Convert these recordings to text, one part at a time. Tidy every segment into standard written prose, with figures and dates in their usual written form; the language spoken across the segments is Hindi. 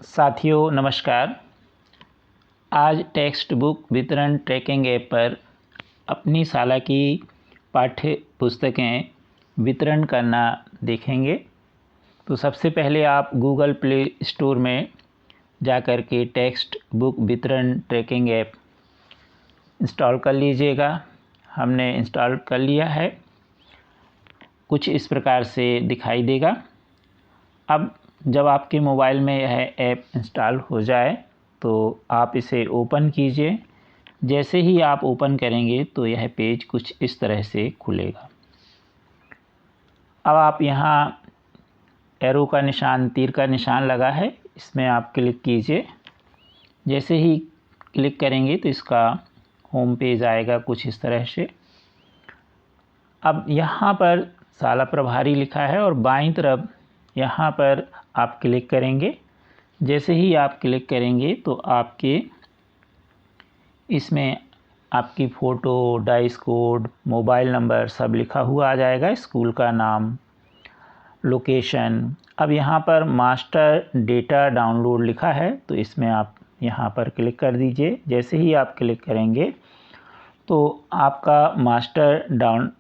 साथियों नमस्कार। आज टेक्स्ट बुक वितरण ट्रैकिंग ऐप पर अपनी शाला की पाठ्य पुस्तकें वितरण करना देखेंगे। तो सबसे पहले आप गूगल प्ले स्टोर में जाकर के टेक्स्ट बुक वितरण ट्रैकिंग ऐप इंस्टॉल कर लीजिएगा। हमने इंस्टॉल कर लिया है। कुछ इस प्रकार से दिखाई देगा। अब जब आपके मोबाइल में यह ऐप इंस्टॉल हो जाए तो आप इसे ओपन कीजिए। जैसे ही आप ओपन करेंगे तो यह पेज कुछ इस तरह से खुलेगा। अब आप यहाँ एरो का निशान, तीर का निशान लगा है, इसमें आप क्लिक कीजिए। जैसे ही क्लिक करेंगे तो इसका होम पेज आएगा कुछ इस तरह से। अब यहाँ पर शाला प्रभारी लिखा है और बाईं तरफ यहाँ पर आप क्लिक करेंगे। जैसे ही आप क्लिक करेंगे तो आपके इसमें आपकी photo, dice code, mobile number सब लिखा हुआ आ जाएगा, स्कूल का नाम, लोकेशन। अब यहाँ पर मास्टर डेटा डाउनलोड लिखा है तो इसमें आप यहाँ पर क्लिक कर दीजिए। जैसे ही आप क्लिक करेंगे तो आपका मास्टर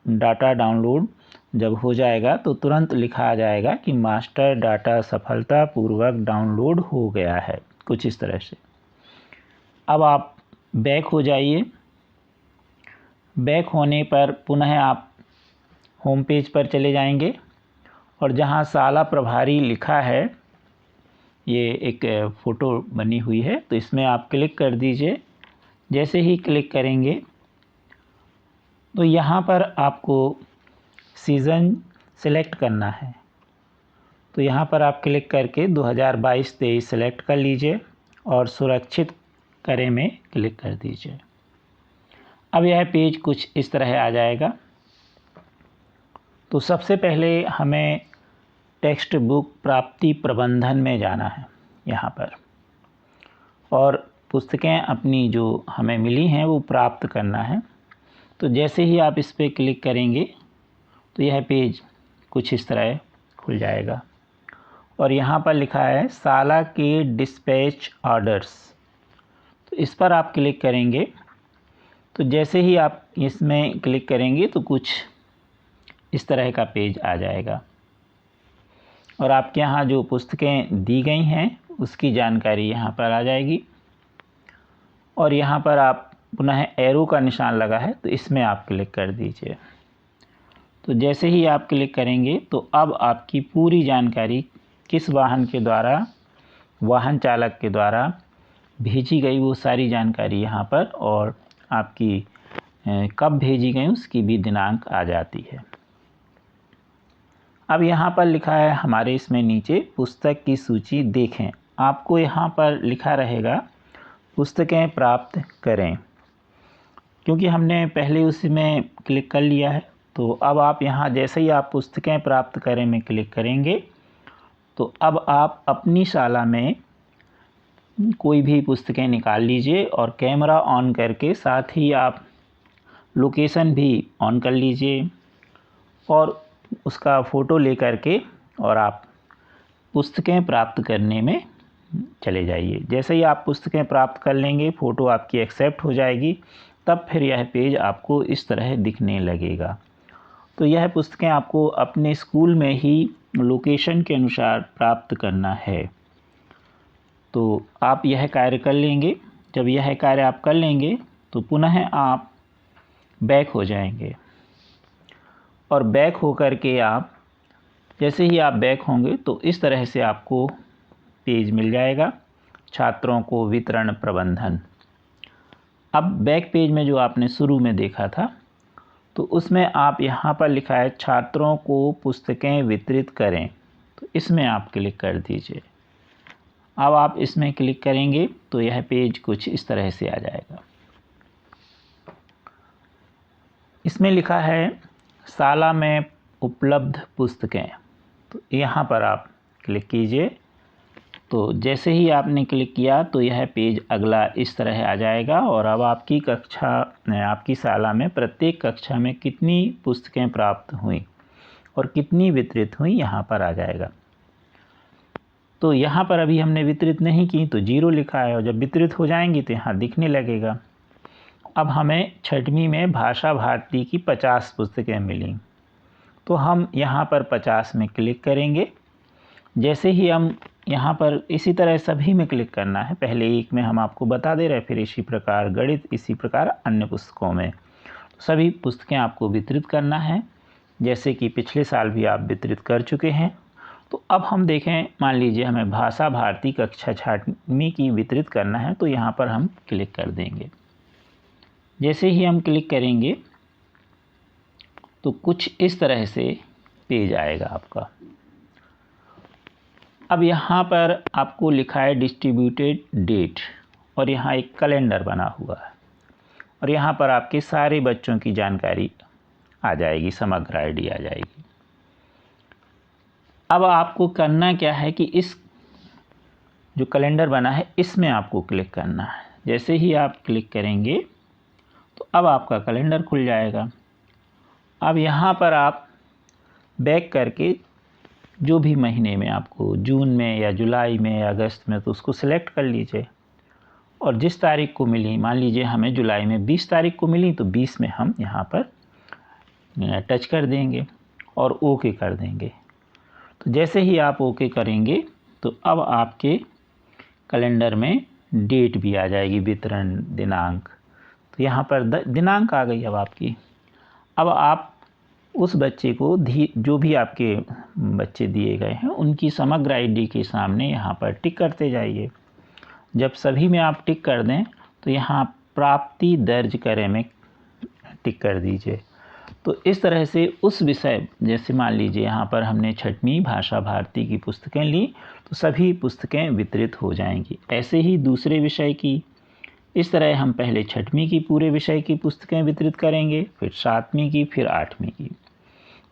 डाटा डाउनलोड जब हो जाएगा तो तुरंत लिखा आ जाएगा कि मास्टर डाटा सफलतापूर्वक डाउनलोड हो गया है, कुछ इस तरह से। अब आप बैक हो जाइए। बैक होने पर पुनः आप होम पेज पर चले जाएंगे और जहां शाला प्रभारी लिखा है, ये एक फ़ोटो बनी हुई है, तो इसमें आप क्लिक कर दीजिए। जैसे ही क्लिक करेंगे तो यहाँ पर आपको सीज़न सेलेक्ट करना है। तो यहाँ पर आप क्लिक करके 2022-23 सेलेक्ट कर लीजिए और सुरक्षित करें में क्लिक कर दीजिए। अब यह पेज कुछ इस तरह आ जाएगा। तो सबसे पहले हमें टेक्स्ट बुक प्राप्ति प्रबंधन में जाना है यहाँ पर, और पुस्तकें अपनी जो हमें मिली हैं वो प्राप्त करना है। तो जैसे ही आप इस पर क्लिक करेंगे तो यह पेज कुछ इस तरह खुल जाएगा और यहाँ पर लिखा है शाला के डिस्पैच ऑर्डर्स। तो इस पर आप क्लिक करेंगे। तो जैसे ही आप इसमें क्लिक करेंगे तो कुछ इस तरह का पेज आ जाएगा और आपके यहाँ जो पुस्तकें दी गई हैं उसकी जानकारी यहाँ पर आ जाएगी। और यहाँ पर आप पुनः एरो का निशान लगा है तो इसमें आप क्लिक कर दीजिए। तो जैसे ही आप क्लिक करेंगे तो अब आपकी पूरी जानकारी किस वाहन के द्वारा, वाहन चालक के द्वारा भेजी गई वो सारी जानकारी यहाँ पर, और आपकी कब भेजी गई उसकी भी दिनांक आ जाती है। अब यहाँ पर लिखा है हमारे इसमें नीचे पुस्तक की सूची देखें। आपको यहाँ पर लिखा रहेगा पुस्तकें प्राप्त करें, क्योंकि हमने पहले उसमें क्लिक कर लिया है। तो अब आप यहाँ जैसे ही आप पुस्तकें प्राप्त करें में क्लिक करेंगे तो अब आप अपनी शाला में कोई भी पुस्तकें निकाल लीजिए और कैमरा ऑन करके साथ ही आप लोकेशन भी ऑन कर लीजिए और उसका फ़ोटो ले करके और आप पुस्तकें प्राप्त करने में चले जाइए। जैसे ही आप पुस्तकें प्राप्त कर लेंगे, फ़ोटो आपकी एक्सेप्ट हो जाएगी, तब फिर यह पेज आपको इस तरह दिखने लगेगा। तो यह पुस्तकें आपको अपने स्कूल में ही लोकेशन के अनुसार प्राप्त करना है। तो आप यह कार्य कर लेंगे। जब यह कार्य आप कर लेंगे तो पुनः आप बैक हो जाएंगे और बैक हो कर के आप जैसे ही आप बैक होंगे तो इस तरह से आपको पेज मिल जाएगा, छात्रों को वितरण प्रबंधन। अब बैक पेज में जो आपने शुरू में देखा था तो उसमें आप यहाँ पर लिखा है छात्रों को पुस्तकें वितरित करें, तो इसमें आप क्लिक कर दीजिए। अब आप इसमें क्लिक करेंगे तो यह पेज कुछ इस तरह से आ जाएगा। इसमें लिखा है शाला में उपलब्ध पुस्तकें, तो यहाँ पर आप क्लिक कीजिए। तो जैसे ही आपने क्लिक किया तो यह पेज अगला इस तरह आ जाएगा और अब आपकी कक्षा, आपकी शाला में प्रत्येक कक्षा में कितनी पुस्तकें प्राप्त हुई और कितनी वितरित हुई यहाँ पर आ जाएगा। तो यहाँ पर अभी हमने वितरित नहीं की तो 0 लिखा है, और जब वितरित हो जाएंगी तो यहाँ दिखने लगेगा। अब हमें छठवीं में भाषा भारती की 50 पुस्तकें मिली, तो हम यहाँ पर 50 में क्लिक करेंगे। जैसे ही हम यहाँ पर इसी तरह सभी में क्लिक करना है, पहले एक में हम आपको बता दे रहे हैं, फिर इसी प्रकार गणित, इसी प्रकार अन्य पुस्तकों में सभी पुस्तकें आपको वितरित करना है, जैसे कि पिछले साल भी आप वितरित कर चुके हैं। तो अब हम देखें, मान लीजिए हमें भाषा भारती कक्षा 6वीं की वितरित करना है, तो यहाँ पर हम क्लिक कर देंगे। जैसे ही हम क्लिक करेंगे तो कुछ इस तरह से पेज आएगा आपका। अब यहाँ पर आपको लिखा है डिस्ट्रीब्यूटेड डेट, और यहाँ एक कैलेंडर बना हुआ है, और यहाँ पर आपके सारे बच्चों की जानकारी आ जाएगी, समग्र आईडी आ जाएगी। अब आपको करना क्या है कि इस जो कैलेंडर बना है इसमें आपको क्लिक करना है। जैसे ही आप क्लिक करेंगे तो अब आपका कैलेंडर खुल जाएगा। अब यहाँ पर आप बैक करके जो भी महीने में आपको, जून में या जुलाई में या अगस्त में, तो उसको सिलेक्ट कर लीजिए, और जिस तारीख को मिली, मान लीजिए हमें जुलाई में 20 तारीख को मिली, तो 20 में हम यहाँ पर टच कर देंगे और ओके कर देंगे। तो जैसे ही आप ओके करेंगे तो अब आपके कैलेंडर में डेट भी आ जाएगी, वितरण दिनांक। तो यहाँ पर दिनांक आ गई अब आपकी। अब आप उस बच्चे को जो भी आपके बच्चे दिए गए हैं उनकी समग्र आईडी के सामने यहाँ पर टिक करते जाइए। जब सभी में आप टिक कर दें तो यहाँ प्राप्ति दर्ज करें में टिक कर दीजिए। तो इस तरह से उस विषय, जैसे मान लीजिए यहाँ पर हमने 6वीं भाषा भारती की पुस्तकें ली, तो सभी पुस्तकें वितरित हो जाएंगी। ऐसे ही दूसरे विषय की, इस तरह हम पहले 6वीं की पूरे विषय की पुस्तकें वितरित करेंगे, फिर 7वीं की, फिर 8वीं की।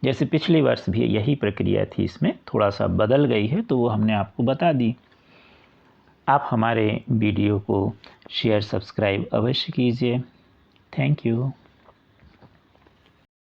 जैसे पिछले वर्ष भी यही प्रक्रिया थी, इसमें थोड़ा सा बदल गई है तो वो हमने आपको बता दी। आप हमारे वीडियो को शेयर, सब्सक्राइब अवश्य कीजिए। Thank you.